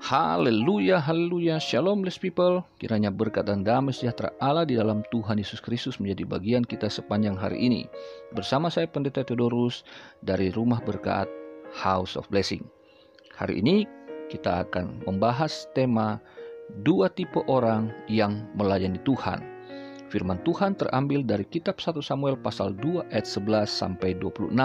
Haleluya, haleluya, shalom blessed people. Kiranya berkat dan damai sejahtera Allah di dalam Tuhan Yesus Kristus menjadi bagian kita sepanjang hari ini. Bersama saya Pendeta Theodorus dari Rumah Berkat House of Blessing. Hari ini kita akan membahas tema dua tipe orang yang melayani Tuhan. Firman Tuhan terambil dari kitab 1 Samuel pasal 2 ayat 11 sampai 26.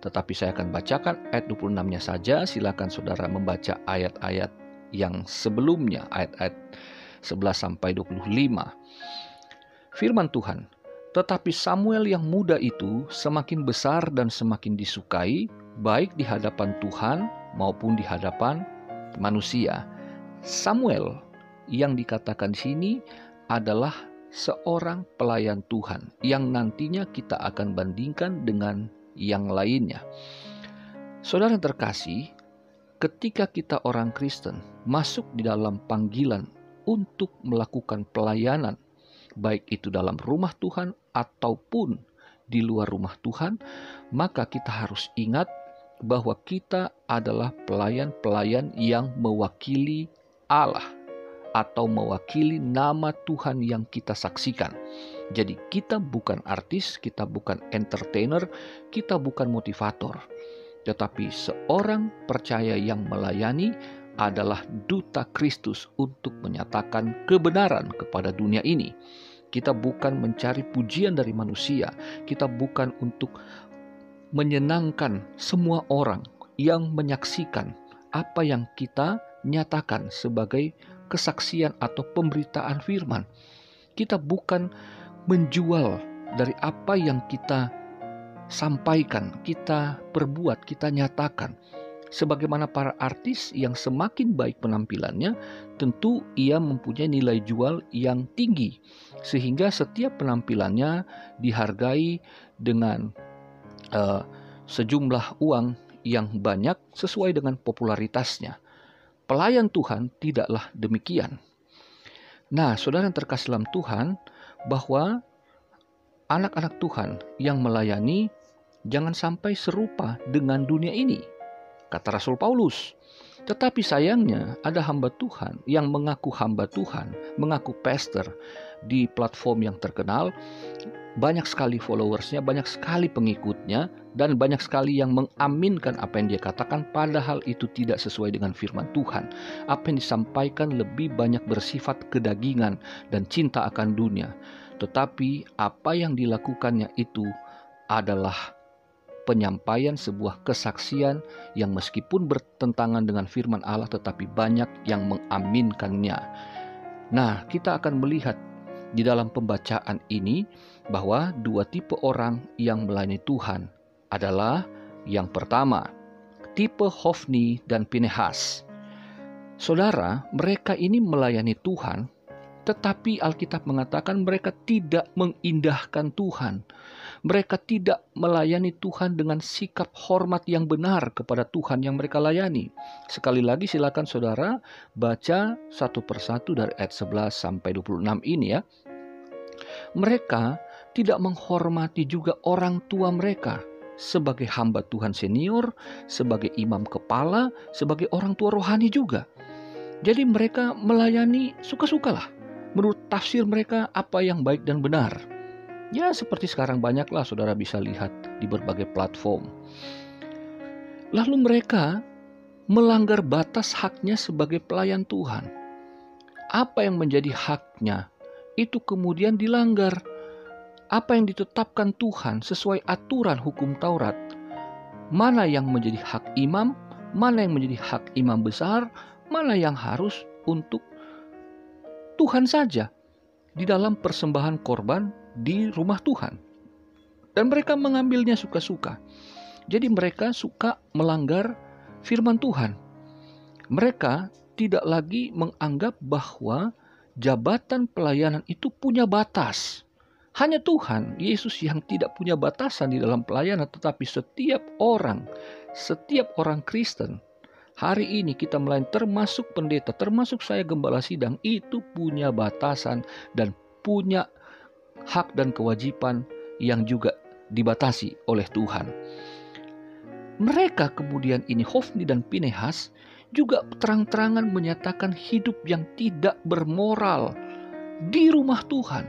Tetapi saya akan bacakan ayat 26-nya saja. Silakan saudara membaca ayat-ayat yang sebelumnya, ayat-ayat 11 sampai 25. Firman Tuhan, tetapi Samuel yang muda itu semakin besar dan semakin disukai, baik di hadapan Tuhan maupun di hadapan manusia. Samuel yang dikatakan di sini adalah seorang pelayan Tuhan yang nantinya kita akan bandingkan dengan yang lainnya. Saudara yang terkasih, ketika kita orang Kristen masuk di dalam panggilan untuk melakukan pelayanan, baik itu dalam rumah Tuhan ataupun di luar rumah Tuhan, maka kita harus ingat bahwa kita adalah pelayan-pelayan yang mewakili Allah atau mewakili nama Tuhan yang kita saksikan. Jadi kita bukan artis, kita bukan entertainer, kita bukan motivator. Tetapi seorang percaya yang melayani adalah duta Kristus untuk menyatakan kebenaran kepada dunia ini. Kita bukan mencari pujian dari manusia, kita bukan untuk menyenangkan semua orang yang menyaksikan apa yang kita nyatakan sebagai kesaksian atau pemberitaan firman. Kita bukan menjual dari apa yang kita sampaikan, kita perbuat, kita nyatakan. Sebagaimana para artis yang semakin baik penampilannya, tentu ia mempunyai nilai jual yang tinggi, sehingga setiap penampilannya dihargai dengan sejumlah uang yang banyak sesuai dengan popularitasnya. Pelayan Tuhan tidaklah demikian. Nah, saudara yang terkasih dalam Tuhan, bahwa anak-anak Tuhan yang melayani jangan sampai serupa dengan dunia ini. Kata Rasul Paulus, tetapi sayangnya ada hamba Tuhan yang mengaku hamba Tuhan, mengaku pastor di platform yang terkenal, banyak sekali followersnya, banyak sekali pengikutnya, dan banyak sekali yang mengaminkan apa yang dia katakan, padahal itu tidak sesuai dengan firman Tuhan. Apa yang disampaikan lebih banyak bersifat kedagingan dan cinta akan dunia. Tetapi apa yang dilakukannya itu adalah penyampaian sebuah kesaksian yang meskipun bertentangan dengan firman Allah, tetapi banyak yang mengaminkannya. Nah, kita akan melihat di dalam pembacaan ini bahwa dua tipe orang yang melayani Tuhan adalah yang pertama, tipe Hofni dan Pinehas. Saudara, mereka ini melayani Tuhan, tetapi Alkitab mengatakan mereka tidak mengindahkan Tuhan. Mereka tidak melayani Tuhan dengan sikap hormat yang benar kepada Tuhan yang mereka layani. Sekali lagi silakan saudara baca satu persatu dari ayat 11 sampai 26 ini ya. Mereka tidak menghormati juga orang tua mereka sebagai hamba Tuhan senior, sebagai imam kepala, sebagai orang tua rohani juga. Jadi mereka melayani suka-sukalah. Menurut tafsir mereka apa yang baik dan benar. Ya seperti sekarang banyaklah saudara bisa lihat di berbagai platform. Lalu mereka melanggar batas haknya sebagai pelayan Tuhan. Apa yang menjadi haknya itu kemudian dilanggar. Apa yang ditetapkan Tuhan sesuai aturan hukum Taurat. Mana yang menjadi hak imam, mana yang menjadi hak imam besar, mana yang harus untuk Tuhan saja di dalam persembahan korban di rumah Tuhan. Dan mereka mengambilnya suka-suka. Jadi mereka suka melanggar firman Tuhan. Mereka tidak lagi menganggap bahwa jabatan pelayanan itu punya batas. Hanya Tuhan, Yesus yang tidak punya batasan di dalam pelayanan, tetapi setiap orang Kristen, hari ini kita melayani, termasuk pendeta, termasuk saya gembala sidang, itu punya batasan dan punya hak dan kewajiban yang juga dibatasi oleh Tuhan. Mereka kemudian ini, Hofni dan Pinehas, juga terang-terangan menyatakan hidup yang tidak bermoral di rumah Tuhan.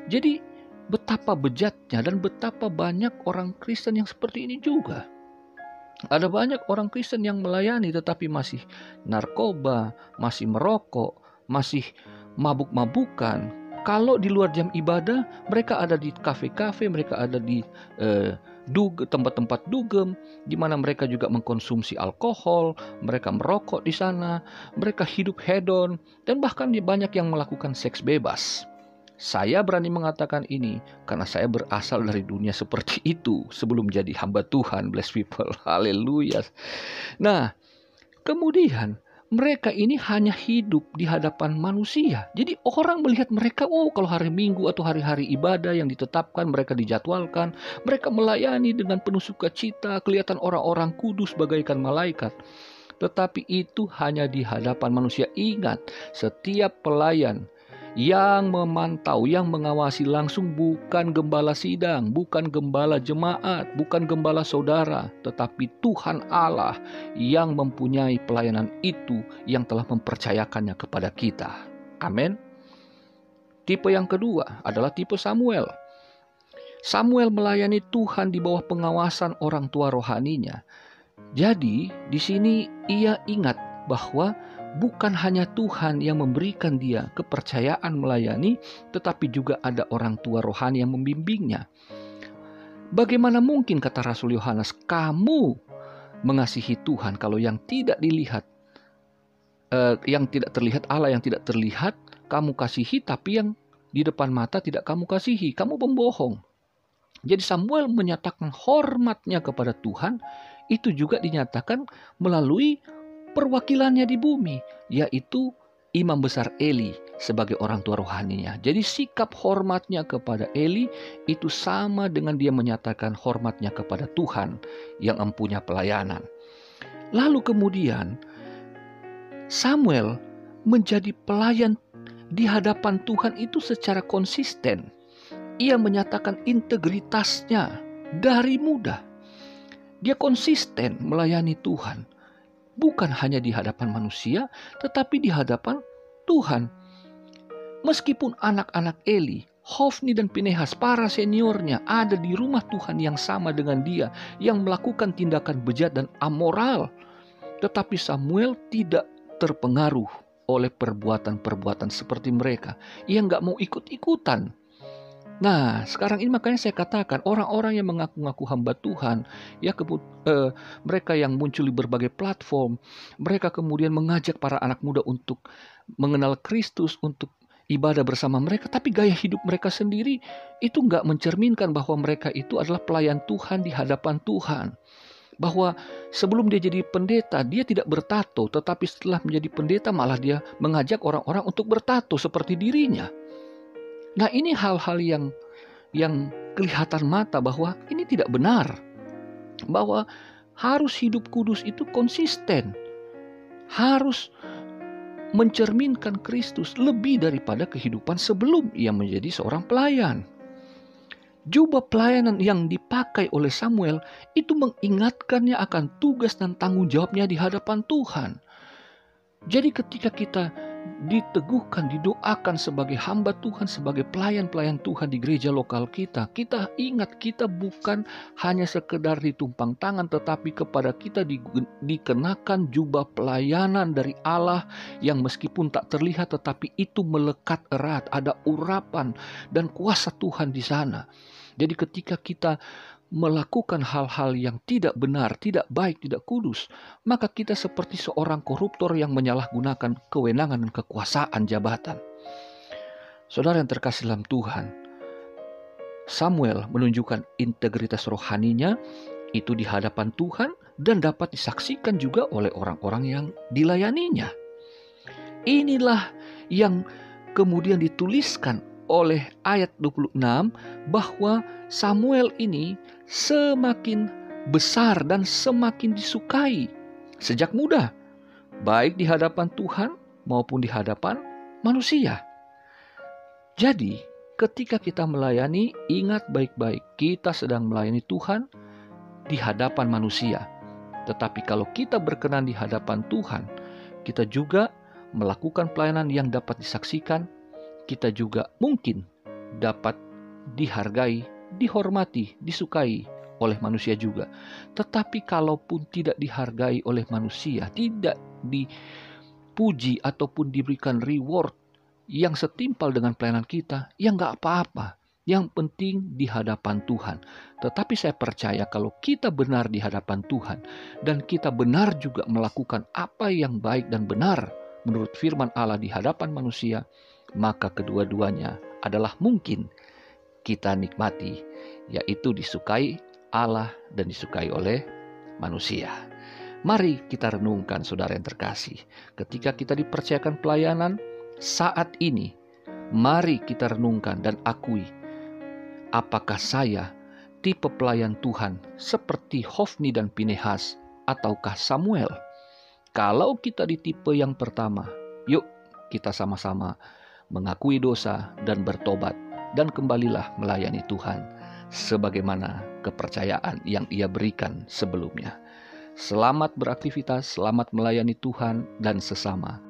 Jadi betapa bejatnya dan betapa banyak orang Kristen yang seperti ini juga. Ada banyak orang Kristen yang melayani tetapi masih narkoba, masih merokok, masih mabuk-mabukan. Kalau di luar jam ibadah, mereka ada di kafe-kafe, mereka ada di tempat-tempat dugem, di mana mereka juga mengkonsumsi alkohol, mereka merokok di sana, mereka hidup hedon, dan bahkan banyak yang melakukan seks bebas. Saya berani mengatakan ini karena saya berasal dari dunia seperti itu sebelum jadi hamba Tuhan, bless people, haleluya. Nah, kemudian mereka ini hanya hidup di hadapan manusia. Jadi orang melihat mereka, kalau hari Minggu atau hari-hari ibadah yang ditetapkan, mereka dijadwalkan, mereka melayani dengan penuh sukacita, kelihatan orang-orang kudus bagaikan malaikat. Tetapi itu hanya di hadapan manusia. Ingat, setiap pelayan yang memantau, yang mengawasi langsung bukan gembala sidang, bukan gembala jemaat, bukan gembala saudara, tetapi Tuhan Allah yang mempunyai pelayanan itu, yang telah mempercayakannya kepada kita. Amin. Tipe yang kedua adalah tipe Samuel. Samuel melayani Tuhan di bawah pengawasan orang tua rohaninya. Jadi di sini ia ingat bahwa bukan hanya Tuhan yang memberikan dia kepercayaan melayani, tetapi juga ada orang tua rohani yang membimbingnya. Bagaimana mungkin, kata Rasul Yohanes, kamu mengasihi Tuhan kalau yang tidak dilihat, yang tidak terlihat, Allah yang tidak terlihat kamu kasihi, tapi yang di depan mata tidak kamu kasihi, kamu pembohong. Jadi Samuel menyatakan hormatnya kepada Tuhan, itu juga dinyatakan melalui perwakilannya di bumi, yaitu Imam Besar Eli sebagai orang tua rohaninya. Jadi sikap hormatnya kepada Eli itu sama dengan dia menyatakan hormatnya kepada Tuhan yang empunya pelayanan. Lalu kemudian Samuel menjadi pelayan di hadapan Tuhan itu secara konsisten. Ia menyatakan integritasnya dari muda. Dia konsisten melayani Tuhan. Bukan hanya di hadapan manusia, tetapi di hadapan Tuhan. Meskipun anak-anak Eli, Hofni dan Pinehas, para seniornya ada di rumah Tuhan yang sama dengan dia, yang melakukan tindakan bejat dan amoral, tetapi Samuel tidak terpengaruh oleh perbuatan-perbuatan seperti mereka. Ia nggak mau ikut-ikutan. Nah, sekarang ini makanya saya katakan orang-orang yang mengaku-ngaku hamba Tuhan, ya mereka yang muncul di berbagai platform, mereka kemudian mengajak para anak muda untuk mengenal Kristus, untuk ibadah bersama mereka, tapi gaya hidup mereka sendiri itu nggak mencerminkan bahwa mereka itu adalah pelayan Tuhan di hadapan Tuhan. Bahwa sebelum dia jadi pendeta, dia tidak bertato, tetapi setelah menjadi pendeta malah dia mengajak orang-orang untuk bertato seperti dirinya. Nah, ini hal-hal yang kelihatan mata bahwa ini tidak benar. Bahwa harus hidup kudus itu konsisten. Harus mencerminkan Kristus lebih daripada kehidupan sebelum ia menjadi seorang pelayan. Jubah pelayanan yang dipakai oleh Samuel itu mengingatkannya akan tugas dan tanggung jawabnya di hadapan Tuhan. Jadi ketika kita diteguhkan, didoakan sebagai hamba Tuhan, sebagai pelayan-pelayan Tuhan di gereja lokal kita, kita ingat kita bukan hanya sekedar ditumpang tangan, tetapi kepada kita dikenakan jubah pelayanan dari Allah yang meskipun tak terlihat tetapi itu melekat erat, ada urapan dan kuasa Tuhan di sana. Jadi ketika kita melakukan hal-hal yang tidak benar, tidak baik, tidak kudus, maka kita seperti seorang koruptor yang menyalahgunakan kewenangan dan kekuasaan jabatan. Saudara yang terkasih dalam Tuhan, Samuel menunjukkan integritas rohaninya itu di hadapan Tuhan dan dapat disaksikan juga oleh orang-orang yang dilayaninya. Inilah yang kemudian dituliskan oleh ayat 26 bahwa Samuel ini semakin besar dan semakin disukai sejak muda, baik di hadapan Tuhan maupun di hadapan manusia. Jadi, ketika kita melayani, ingat baik-baik, kita sedang melayani Tuhan di hadapan manusia. Tetapi kalau kita berkenan di hadapan Tuhan, kita juga melakukan pelayanan yang dapat disaksikan, kita juga mungkin dapat dihargai, dihormati, disukai oleh manusia juga. Tetapi kalaupun tidak dihargai oleh manusia, tidak dipuji ataupun diberikan reward yang setimpal dengan pelayanan kita, ya nggak apa-apa. Yang penting di hadapan Tuhan. Tetapi saya percaya kalau kita benar di hadapan Tuhan dan kita benar juga melakukan apa yang baik dan benar menurut firman Allah di hadapan manusia, maka kedua-duanya adalah mungkin kita nikmati, yaitu disukai Allah dan disukai oleh manusia. Mari kita renungkan, saudara yang terkasih, ketika kita dipercayakan pelayanan saat ini, mari kita renungkan dan akui, apakah saya tipe pelayan Tuhan seperti Hofni dan Pinehas ataukah Samuel? Kalau kita di tipe yang pertama, yuk kita sama-sama mengakui dosa dan bertobat dan kembalilah melayani Tuhan sebagaimana kepercayaan yang Ia berikan sebelumnya. Selamat beraktivitas, selamat melayani Tuhan dan sesama.